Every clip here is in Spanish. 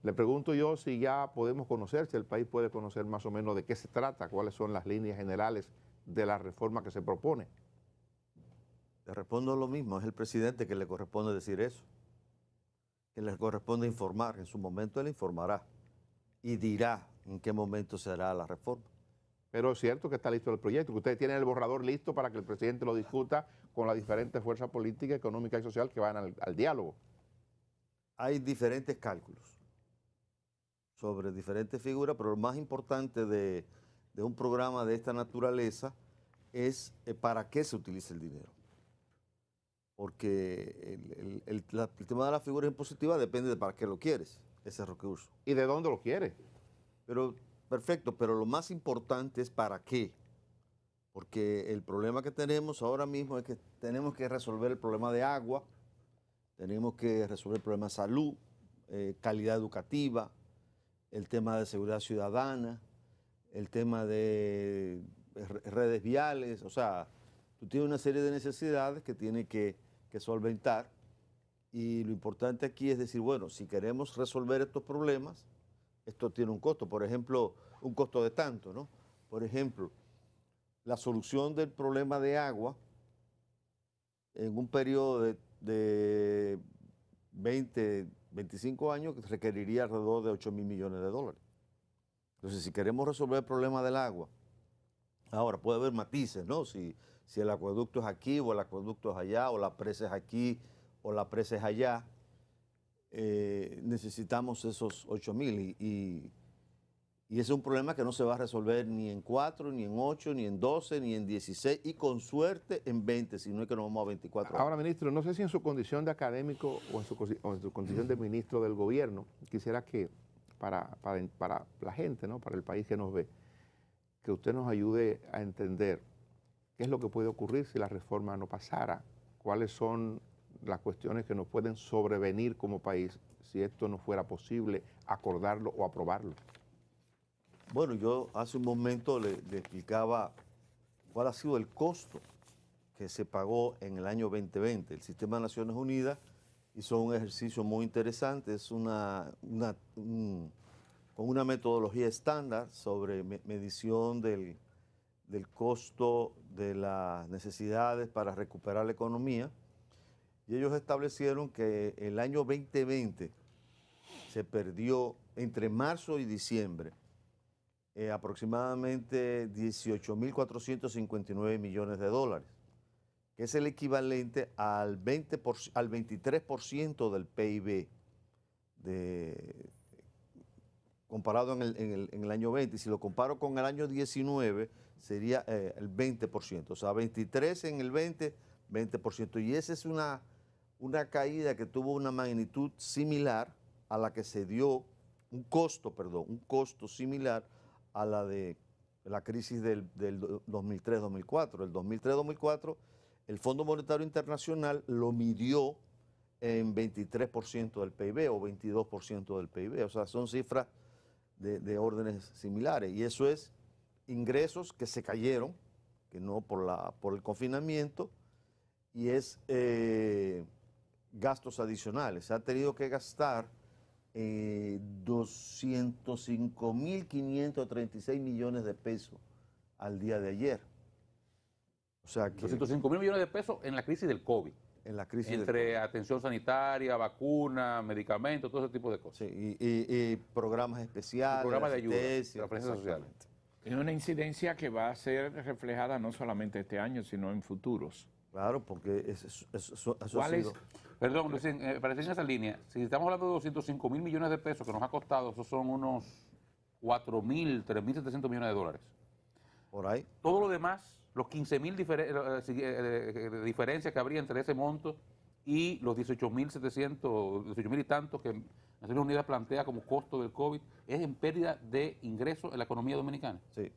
Le pregunto yo si ya podemos conocer, si el país puede conocer más o menos de qué se trata, cuáles son las líneas generales de la reforma que se propone. Le respondo lo mismo, es el presidente que le corresponde decir eso, que le corresponde informar. En su momento él informará y dirá en qué momento se hará la reforma. Pero es cierto que está listo el proyecto, que ustedes tienen el borrador listo para que el presidente lo discuta con las diferentes fuerzas políticas, económicas y sociales que van al diálogo. Hay diferentes cálculos sobre diferentes figuras, pero lo más importante de un programa de esta naturaleza es para qué se utiliza el dinero. Porque el tema de la figura impositiva depende de para qué lo quieres, ese recurso. ¿Y de dónde lo quieres? Pero, perfecto, pero lo más importante es para qué. Porque el problema que tenemos ahora mismo es que tenemos que resolver el problema de agua, tenemos que resolver el problema de salud, calidad educativa, el tema de seguridad ciudadana, el tema de redes viales, o sea, tú tienes una serie de necesidades que tienes que solventar y lo importante aquí es decir, bueno, si queremos resolver estos problemas, esto tiene un costo, por ejemplo, un costo de tanto, ¿no? Por ejemplo, la solución del problema de agua en un periodo de 20, 25 años requeriría alrededor de 8.000 millones de dólares. Entonces, si queremos resolver el problema del agua, ahora puede haber matices, ¿no? Si el acueducto es aquí o el acueducto es allá, o la presa es aquí o la presa es allá, necesitamos esos 8.000 y ese es un problema que no se va a resolver ni en 4, ni en 8, ni en 12, ni en 16 y con suerte en 20, si no es que nos vamos a 24 años. Ahora, ministro, no sé si en su condición de académico o en su condición de ministro del gobierno, quisiera que para la gente, ¿no? Para el país que nos ve, que usted nos ayude a entender qué es lo que puede ocurrir si la reforma no pasara, cuáles son las cuestiones que nos pueden sobrevenir como país si esto no fuera posible acordarlo o aprobarlo. Bueno, yo hace un momento le explicaba cuál ha sido el costo que se pagó en el año 2020. El Sistema de Naciones Unidas hizo un ejercicio muy interesante, es con una metodología estándar sobre medición del costo de las necesidades para recuperar la economía. Y ellos establecieron que el año 2020 se perdió entre marzo y diciembre aproximadamente 18.459 millones de dólares, que es el equivalente al 23% del PIB comparado en el año 20. Y si lo comparo con el año 19, sería el 20%. O sea, 23 en el 20%. Y esa es una caída que tuvo una magnitud similar a la que se dio, un costo similar a la de la crisis del 2003-2004. El 2003-2004, el Fondo Monetario Internacional lo midió en 23% del PIB o 22% del PIB. O sea, son cifras de órdenes similares. Y eso es ingresos que se cayeron, que no por el confinamiento, y es gastos adicionales. Se ha tenido que gastar 205.536 millones de pesos al día de ayer. O sea que 205.000 millones de pesos en la crisis del COVID. En la crisis entre atención sanitaria, vacuna, medicamentos, todo ese tipo de cosas. Sí, y programas especiales, programas de ayuda, de la presencia social. Es una incidencia que va a ser reflejada no solamente este año, sino en futuros. Claro, porque eso ¿Cuál ha sido... es? Perdón, para decir en esa línea, si estamos hablando de 205.000 millones de pesos que nos ha costado, esos son unos 4.000, 3.700 millones de dólares. Por ahí. Todo lo demás, los 15.000 diferencias que habría entre ese monto y los 18.700, 18.000 y tantos que Naciones Unidas plantea como costo del COVID, es en pérdida de ingresos en la economía dominicana. Sí,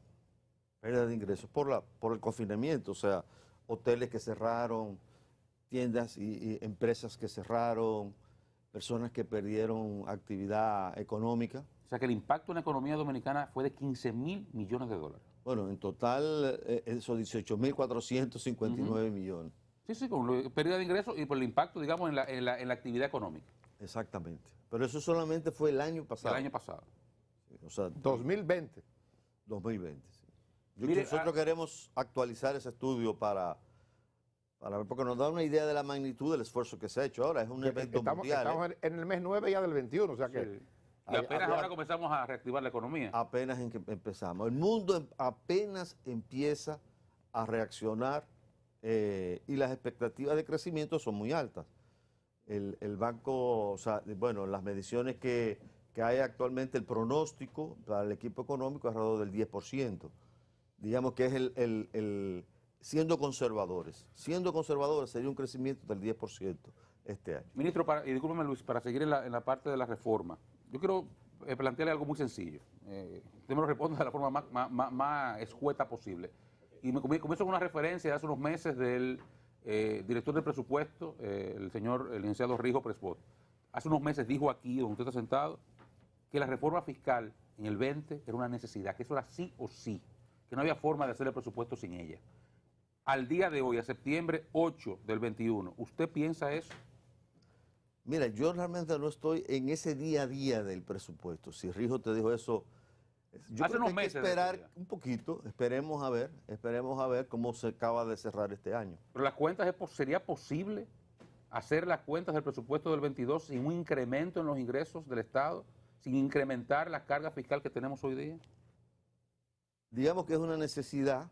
pérdida de ingresos por el confinamiento, o sea, hoteles que cerraron, tiendas y empresas que cerraron, personas que perdieron actividad económica. O sea que el impacto en la economía dominicana fue de 15.000 millones de dólares. Bueno, en total, esos 18.459 millones. Sí, con pérdida de ingresos y por el impacto, digamos, en la actividad económica. Exactamente. Pero eso solamente fue el año pasado. El año pasado. O sea, 2020. 2020. Sí. Mire, Nosotros queremos actualizar ese estudio para ver, porque nos da una idea de la magnitud del esfuerzo que se ha hecho ahora. Es un evento mundial. Estamos en el mes 9 ya del 21, o sea que... Sí. Y apenas ahora comenzamos a reactivar la economía. Apenas empezamos. El mundo apenas empieza a reaccionar y las expectativas de crecimiento son muy altas. El banco, o sea, bueno, las mediciones que hay actualmente, el pronóstico para el equipo económico es alrededor del 10%. Digamos que es siendo conservadores. Siendo conservadores sería un crecimiento del 10% este año. Ministro, y discúlpeme Luis, para seguir en la parte de la reforma, yo quiero plantearle algo muy sencillo. Usted me lo responde de la forma más escueta posible. Y me comienzo con una referencia de hace unos meses del director del presupuesto, el licenciado Rijo Prespot. Hace unos meses dijo aquí, donde usted está sentado, que la reforma fiscal en el 20 era una necesidad, que eso era sí o sí, que no había forma de hacer el presupuesto sin ella. Al día de hoy, a septiembre 8 del 21, ¿usted piensa eso? Mira, yo realmente no estoy en ese día a día del presupuesto. Si Rijo te dijo eso, yo Hace creo unos que hay meses que esperar decía. un poquito, esperemos a ver cómo se acaba de cerrar este año. Pero las cuentas, ¿sería posible hacer las cuentas del presupuesto del 22 sin un incremento en los ingresos del Estado, sin incrementar la carga fiscal que tenemos hoy día? Digamos que es una necesidad,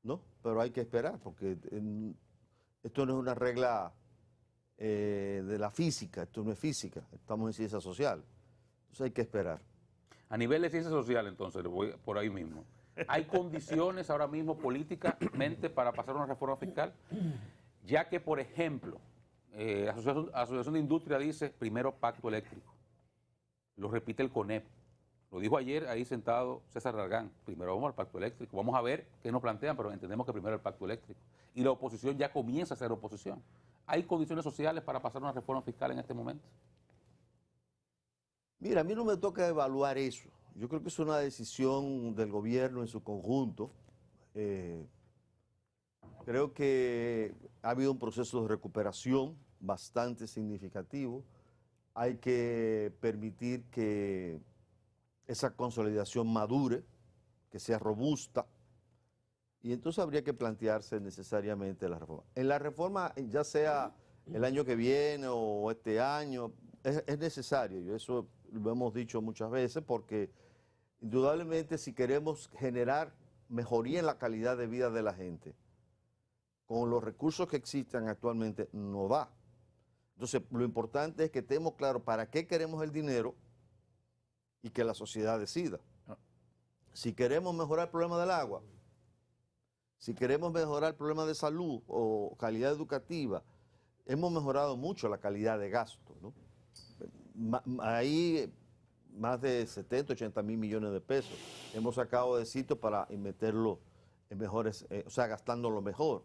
¿no? Pero hay que esperar, porque esto no es una regla de la física, esto no es física, estamos en ciencia social. Entonces hay que esperar. A nivel de ciencia social, entonces, le voy por ahí mismo. ¿Hay condiciones ahora mismo políticamente para pasar una reforma fiscal? Ya que, por ejemplo, la Asociación de Industria dice primero pacto eléctrico. Lo repite el CONEP. Lo dijo ayer ahí sentado César Largán. Primero vamos al pacto eléctrico. Vamos a ver qué nos plantean, pero entendemos que primero el pacto eléctrico. Y la oposición ya comienza a ser oposición. ¿Hay condiciones sociales para pasar una reforma fiscal en este momento? Mira, a mí no me toca evaluar eso. Yo creo que es una decisión del gobierno en su conjunto. Creo que ha habido un proceso de recuperación bastante significativo. Hay que permitir que esa consolidación madure, que sea robusta, y entonces habría que plantearse necesariamente la reforma. En la reforma, ya sea el año que viene o este año, es necesario, y eso lo hemos dicho muchas veces, porque indudablemente si queremos generar mejoría en la calidad de vida de la gente, con los recursos que existen actualmente, no da. Entonces, lo importante es que estemos claros para qué queremos el dinero y que la sociedad decida. Si queremos mejorar el problema del agua, si queremos mejorar el problema de salud o calidad educativa, hemos mejorado mucho la calidad de gasto, ¿no? Ahí más de 70, 80 mil millones de pesos hemos sacado de sitio para meterlo en mejores, o sea, gastándolo mejor.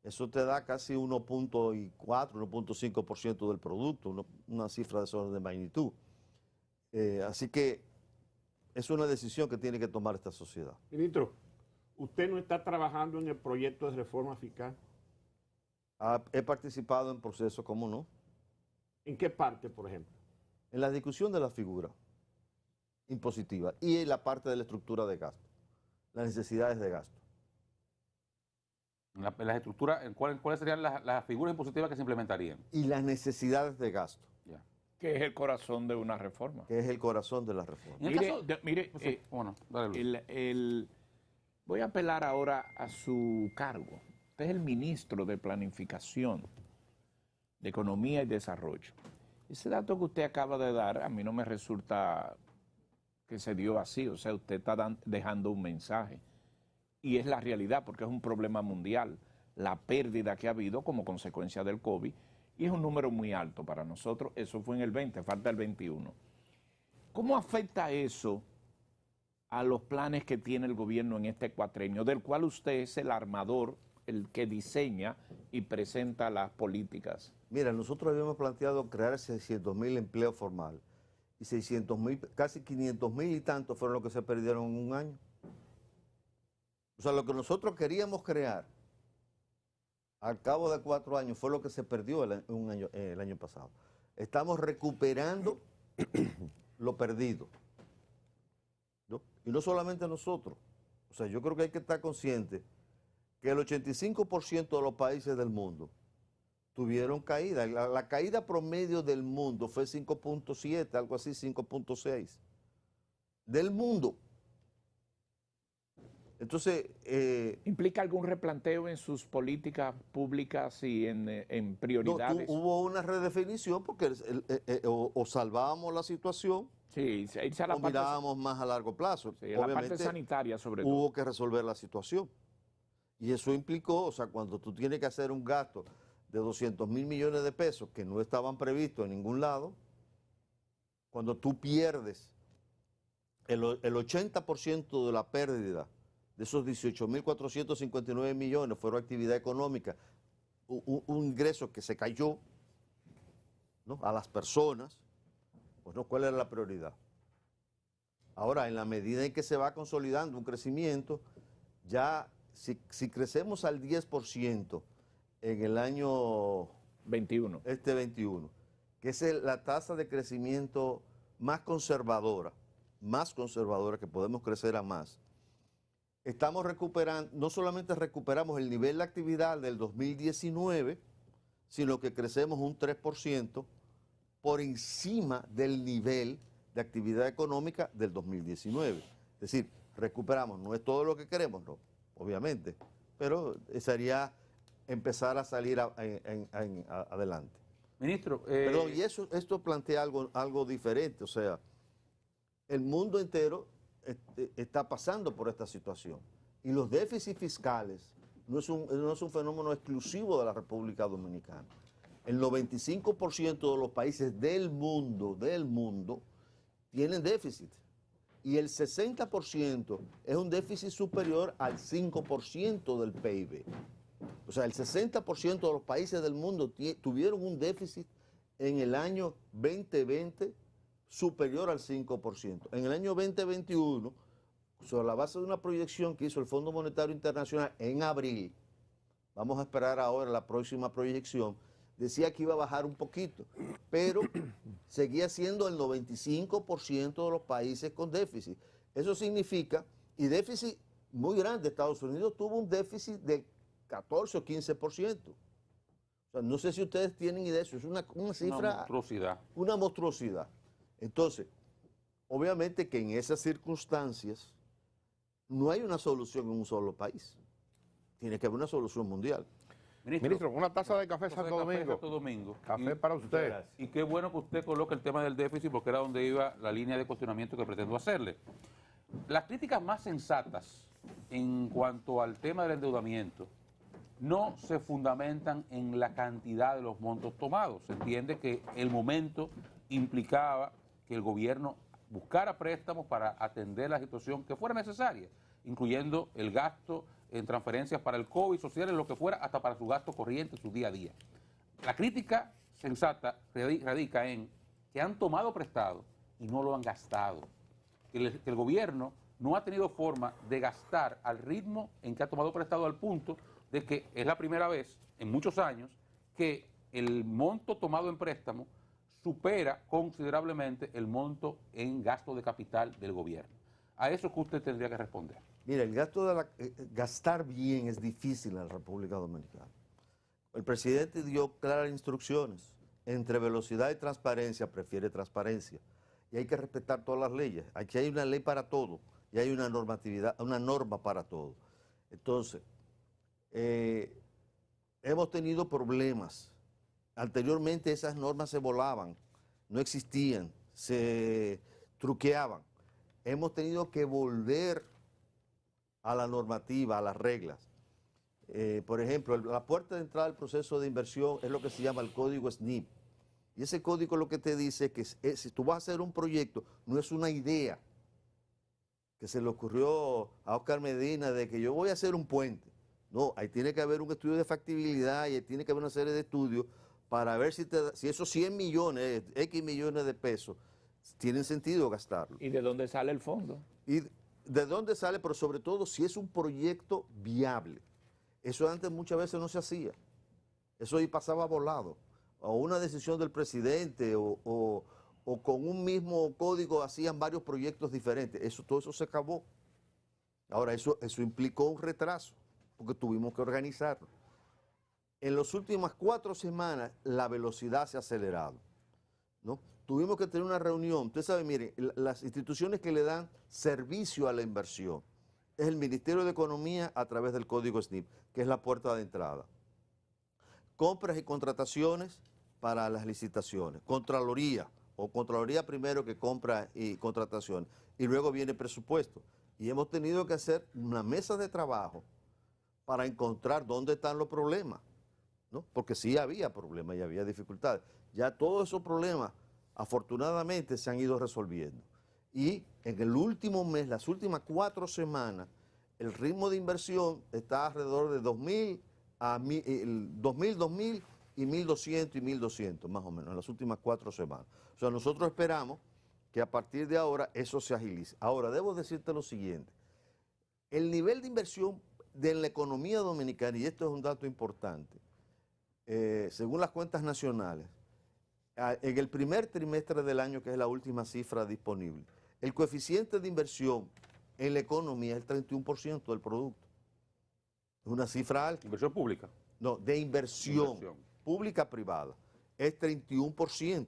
Eso te da casi 1.4, 1.5% del producto, una cifra de ese orden de magnitud. Así que es una decisión que tiene que tomar esta sociedad. Ministro, ¿usted no está trabajando en el proyecto de reforma fiscal? He participado en procesos, ¿cómo no? ¿En qué parte, por ejemplo? En la discusión de la figura impositiva y en la parte de la estructura de gasto, las necesidades de gasto. En las estructuras, ¿cuáles serían las figuras impositivas que se implementarían? Y las necesidades de gasto, Ya. Que es el corazón de una reforma. que es el corazón de la reforma. En el Mire, caso- mire, Bueno, dale, Luis. voy a apelar ahora a su cargo. Usted es el ministro de Planificación, de Economía y Desarrollo. Ese dato que usted acaba de dar, a mí no me resulta que se dio así. O sea, usted está dejando un mensaje. Y es la realidad, porque es un problema mundial, la pérdida que ha habido como consecuencia del COVID, y es un número muy alto para nosotros. Eso fue en el 20, falta el 21. ¿Cómo afecta eso a los planes que tiene el gobierno en este cuatrenio, del cual usted es el armador, el que diseña y presenta las políticas? Mira, nosotros habíamos planteado crear 600.000 empleos formales y 600.000, casi 500.000 y tantos fueron los que se perdieron en un año. O sea, lo que nosotros queríamos crear al cabo de 4 años fue lo que se perdió el año pasado. estamos recuperando lo perdido, ¿no? Y no solamente nosotros. O sea, yo creo que hay que estar consciente que el 85% de los países del mundo tuvieron caída. La caída promedio del mundo fue 5.7, algo así, 5.6. Del mundo. Entonces... ¿Implica algún replanteo en sus políticas públicas y en prioridades? No, hubo una redefinición porque o salvábamos la situación, Sí, irse a la o mirábamos más a largo plazo. sí, a la parte sanitaria sobre todo. Hubo que resolver la situación. Y eso implicó, o sea, cuando tú tienes que hacer un gasto de 200 mil millones de pesos que no estaban previstos en ningún lado, cuando tú pierdes el 80% de la pérdida de esos 18.459 millones fueron actividad económica, un ingreso que se cayó, ¿no?, a las personas, pues no, ¿cuál era la prioridad? Ahora, en la medida en que se va consolidando un crecimiento, ya si crecemos al 10% en el año 21, que es la tasa de crecimiento más conservadora que podemos crecer a más, estamos recuperando, no solamente recuperamos el nivel de actividad del 2019, sino que crecemos un 3% por encima del nivel de actividad económica del 2019. Es decir, recuperamos, no es todo lo que queremos, no, obviamente, pero sería empezar a salir adelante. Ministro, Perdón, y esto plantea algo diferente, o sea, el mundo entero está pasando por esta situación. Y los déficits fiscales no es un fenómeno exclusivo de la República Dominicana. El 95% de los países del mundo tienen déficit. Y el 60% es un déficit superior al 5% del PIB. O sea, el 60% de los países del mundo tuvieron un déficit en el año 2020 superior al 5%. En el año 2021, sobre la base de una proyección que hizo el Fondo Monetario Internacional en abril, vamos a esperar ahora la próxima proyección, decía que iba a bajar un poquito, pero seguía siendo el 95% de los países con déficit. Eso significa, y déficit muy grande, Estados Unidos tuvo un déficit de 14 o 15%. O sea, no sé si ustedes tienen idea de eso, es una cifra... Una monstruosidad. Una monstruosidad. Entonces, obviamente que en esas circunstancias no hay una solución en un solo país. Tiene que haber una solución mundial. Ministro, una taza de café Santo Domingo. Café para usted. Y qué bueno que usted coloque el tema del déficit porque era donde iba la línea de cuestionamiento que pretendo hacerle. Las críticas más sensatas en cuanto al tema del endeudamiento no se fundamentan en la cantidad de los montos tomados. Se entiende que el momento implicaba que el gobierno buscara préstamos para atender la situación que fuera necesaria, incluyendo el gasto en transferencias para el COVID, sociales, lo que fuera, hasta para su gasto corriente, su día a día. La crítica sensata radica en que han tomado prestado y no lo han gastado. Que el gobierno no ha tenido forma de gastar al ritmo en que ha tomado prestado, al punto de que es la primera vez en muchos años que el monto tomado en préstamo supera considerablemente el monto en gasto de capital del gobierno. A eso que usted tendría que responder. Mira, el gastar bien es difícil en la República Dominicana. El presidente dio claras instrucciones. Entre velocidad y transparencia, prefiere transparencia. Y hay que respetar todas las leyes. Aquí hay una ley para todo y hay una normatividad, una norma para todo. Entonces, hemos tenido problemas. Anteriormente esas normas se volaban, no existían, se truqueaban. Hemos tenido que volver a la normativa, a las reglas. Por ejemplo, la puerta de entrada al proceso de inversión es lo que se llama el código SNIP. Y ese código lo que te dice es que si tú vas a hacer un proyecto, no es una idea que se le ocurrió a Oscar Medina de que yo voy a hacer un puente. No, ahí tiene que haber un estudio de factibilidad y ahí tiene que haber una serie de estudios para ver si esos 100 millones, X millones de pesos, tienen sentido gastarlo. ¿Y de dónde sale el fondo? Y de dónde sale, pero sobre todo si es un proyecto viable. Eso antes muchas veces no se hacía. Eso ahí pasaba volado. o una decisión del presidente o con un mismo código hacían varios proyectos diferentes. Todo eso se acabó. Ahora, eso implicó un retraso, porque tuvimos que organizarlo. En las últimas 4 semanas, la velocidad se ha acelerado, ¿no? Tuvimos que tener una reunión. Usted sabe, mire, las instituciones que le dan servicio a la inversión es el Ministerio de Economía a través del código SNIP, que es la puerta de entrada. Compras y contrataciones para las licitaciones. Contraloría, o Contraloría primero que compra y contrataciones. Y luego viene presupuesto. Y hemos tenido que hacer una mesa de trabajo para encontrar dónde están los problemas, ¿no? Porque sí había problemas y había dificultades. Ya todos esos problemas, afortunadamente, se han ido resolviendo. Y en el último mes, las últimas 4 semanas, el ritmo de inversión está alrededor de 2.000 y 1.200 y 1.200, más o menos, en las últimas 4 semanas. O sea, nosotros esperamos que a partir de ahora eso se agilice. Ahora, debo decirte lo siguiente. El nivel de inversión de la economía dominicana, y esto es un dato importante, según las cuentas nacionales, en el primer trimestre del año, que es la última cifra disponible, el coeficiente de inversión en la economía es el 31% del producto. Es una cifra alta. Inversión pública. No, de inversión pública-privada. Es 31%.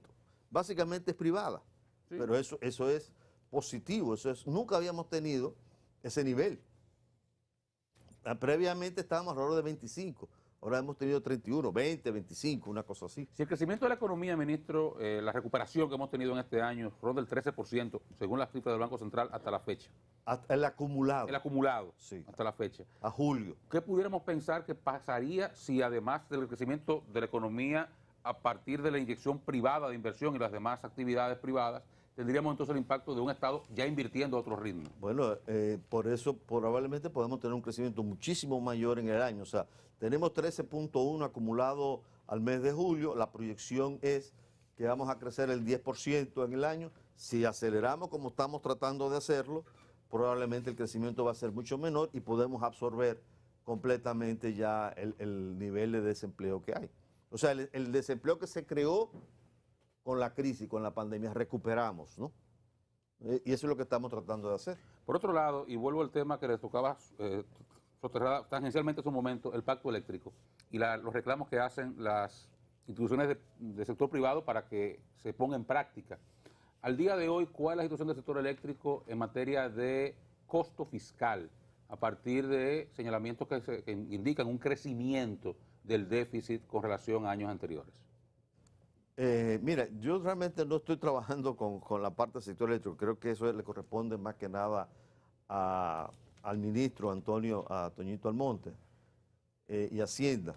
Básicamente es privada. Sí. Pero eso es positivo. Nunca habíamos tenido ese nivel. Previamente estábamos alrededor de 25. Ahora hemos tenido 31, 20, 25, una cosa así. Si el crecimiento de la economía, ministro, la recuperación que hemos tenido en este año ronda el 13%, según las cifras del Banco Central, hasta la fecha. Hasta el acumulado. El acumulado, sí. Hasta la fecha. A julio. ¿Qué pudiéramos pensar que pasaría si, además del crecimiento de la economía, a partir de la inyección privada de inversión y las demás actividades privadas, tendríamos entonces el impacto de un Estado ya invirtiendo a otro ritmo? Bueno, por eso probablemente podemos tener un crecimiento muchísimo mayor en el año. O sea, tenemos 13.1 acumulado al mes de julio. La proyección es que vamos a crecer el 10% en el año. Si aceleramos como estamos tratando de hacerlo, probablemente el crecimiento va a ser mucho menor y podemos absorber completamente ya el nivel de desempleo que hay. O sea, el desempleo que se creó con la crisis, con la pandemia, recuperamos, ¿no? Y eso es lo que estamos tratando de hacer. Por otro lado, y vuelvo al tema que les tocaba soterrar tangencialmente hace un momento, el pacto eléctrico y los reclamos que hacen las instituciones del sector privado para que se ponga en práctica. Al día de hoy, ¿cuál es la situación del sector eléctrico en materia de costo fiscal a partir de señalamientos que indican un crecimiento del déficit con relación a años anteriores? Mira, yo realmente no estoy trabajando con la parte del sector eléctrico. Creo que eso le corresponde más que nada al ministro a Toñito Almonte y Hacienda.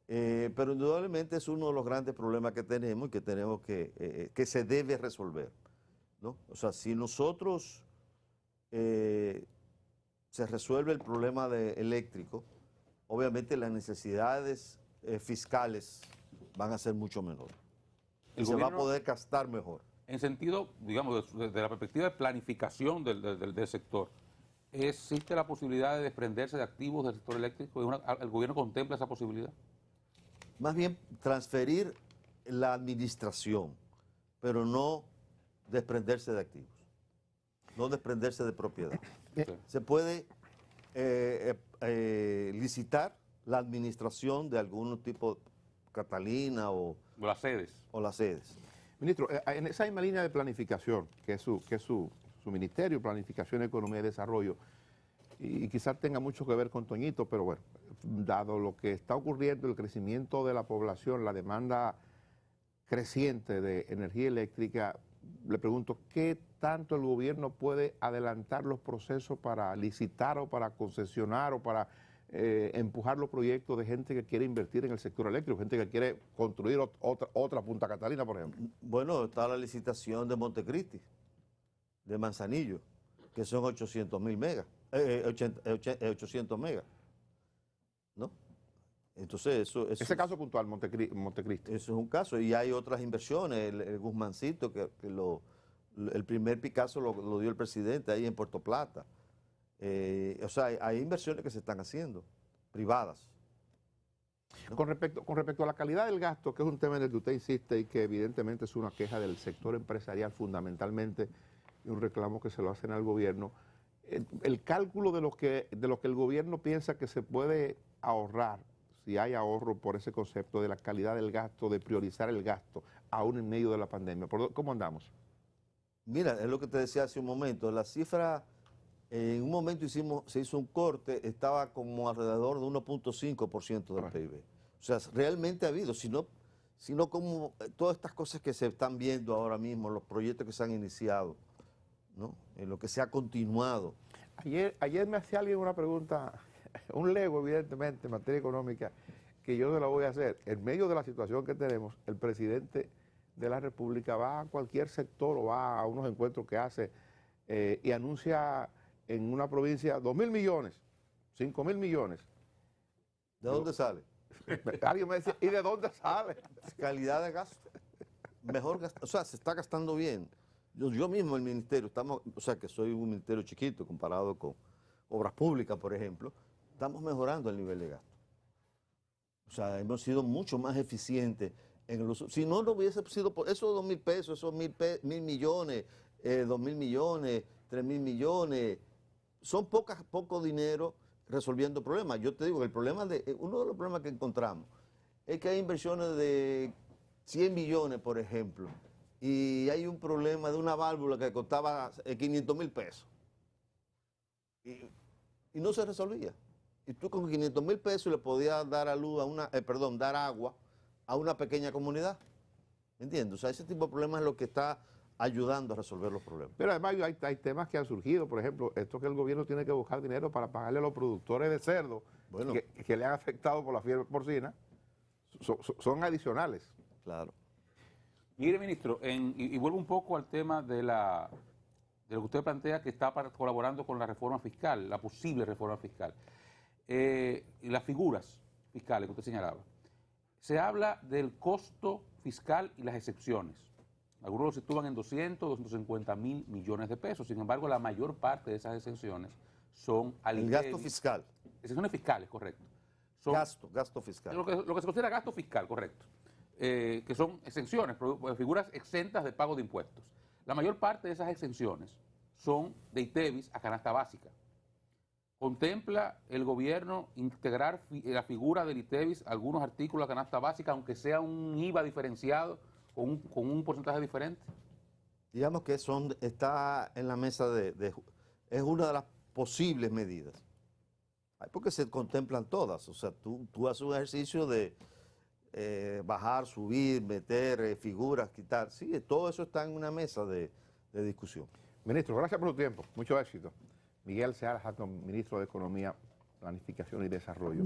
Pero indudablemente es uno de los grandes problemas que tenemos y que tenemos que se debe resolver, ¿no? O sea, si nosotros se resuelve el problema eléctrico, obviamente las necesidades fiscales van a ser mucho menores. Y se va a poder gastar mejor. En sentido, digamos, desde la perspectiva de planificación del sector, ¿existe la posibilidad de desprenderse de activos del sector eléctrico? ¿El gobierno contempla esa posibilidad? Más bien transferir la administración, pero no desprenderse de activos, no desprenderse de propiedad. Se puede licitar la administración de algún tipo, Catalina o las sedes. O las sedes. Ministro, en esa misma línea de planificación, que es su ministerio, Planificación, Economía y Desarrollo, y quizás tenga mucho que ver con Toñito, pero bueno, dado lo que está ocurriendo, el crecimiento de la población, la demanda creciente de energía eléctrica, le pregunto, ¿qué tanto el gobierno puede adelantar los procesos para licitar o para concesionar o para empujar los proyectos de gente que quiere invertir en el sector eléctrico, gente que quiere construir otra Punta Catalina, por ejemplo? Bueno, está la licitación de Montecristi, de Manzanillo, que son 800.000 megas, 800 megas, ¿no? Entonces ese caso puntual, Montecristi. Eso es un caso, y hay otras inversiones, el Guzmancito, el primer Picasso lo dio el presidente ahí en Puerto Plata. O sea, hay inversiones que se están haciendo, privadas. Con respecto a la calidad del gasto, que es un tema en el que usted insiste y que evidentemente es una queja del sector empresarial fundamentalmente y un reclamo que se lo hacen al gobierno, el cálculo de lo que el gobierno piensa que se puede ahorrar, si hay ahorro por ese concepto de la calidad del gasto, de priorizar el gasto, aún en medio de la pandemia. ¿Cómo andamos? Mira, es lo que te decía hace un momento, la cifra, en un momento se hizo un corte, estaba como alrededor de 1.5% del PIB. O sea, realmente ha habido, sino como todas estas cosas que se están viendo ahora mismo, los proyectos que se han iniciado, ¿no? En lo que se ha continuado. Ayer me hacía alguien una pregunta, un lego evidentemente en materia económica, que yo se la voy a hacer. En medio de la situación que tenemos, el presidente de la República va a cualquier sector o va a unos encuentros que hace y anuncia en una provincia 2.000 millones, 5.000 millones. ¿De dónde sale? Alguien me decía, ¿y de dónde sale? Calidad de gasto. Mejor gasto. O sea, se está gastando bien. Yo mismo en el ministerio, o sea, que soy un ministerio chiquito comparado con obras públicas, por ejemplo, estamos mejorando el nivel de gasto. O sea, hemos sido mucho más eficientes en el uso. Si no hubiese sido por esos 2.000 pesos, esos 1.000 millones, 2.000 millones, 3.000 millones, son poco dinero resolviendo problemas. Yo te digo que uno de los problemas que encontramos es que hay inversiones de 100 millones, por ejemplo, y hay un problema de una válvula que costaba 500.000 pesos. Y no se resolvía. Y tú con 500.000 pesos le podías dar dar agua a una pequeña comunidad. ¿Me entiendes? O sea, ese tipo de problemas es lo que está ayudando a resolver los problemas. Pero además hay temas que han surgido, por ejemplo, esto que el gobierno tiene que buscar dinero para pagarle a los productores de cerdo que le han afectado por la fiebre porcina, son adicionales. Claro. Mire, ministro, y vuelvo un poco al tema de lo que usted plantea, que está colaborando con la reforma fiscal, la posible reforma fiscal. Y las figuras fiscales que usted señalaba. Se habla del costo fiscal y las excepciones. Algunos lo sitúan en 250 mil millones de pesos. Sin embargo, la mayor parte de esas exenciones son al El gasto fiscal. Exenciones fiscales, correcto. Son gasto fiscal. Lo que se considera gasto fiscal, correcto. Que son exenciones, figuras exentas de pago de impuestos. La mayor parte de esas exenciones son de ITEVIS a canasta básica. ¿Contempla el gobierno integrar la figura del ITEVIS a algunos artículos de canasta básica, aunque sea un IVA diferenciado, con un porcentaje diferente? Digamos que está en la mesa es una de las posibles medidas. Porque se contemplan todas. O sea, tú haces un ejercicio de bajar, subir, meter figuras, quitar. Sí, todo eso está en una mesa de discusión. Ministro, gracias por su tiempo. Mucho éxito. Miguel Seara Hatton, ministro de Economía, Planificación y Desarrollo.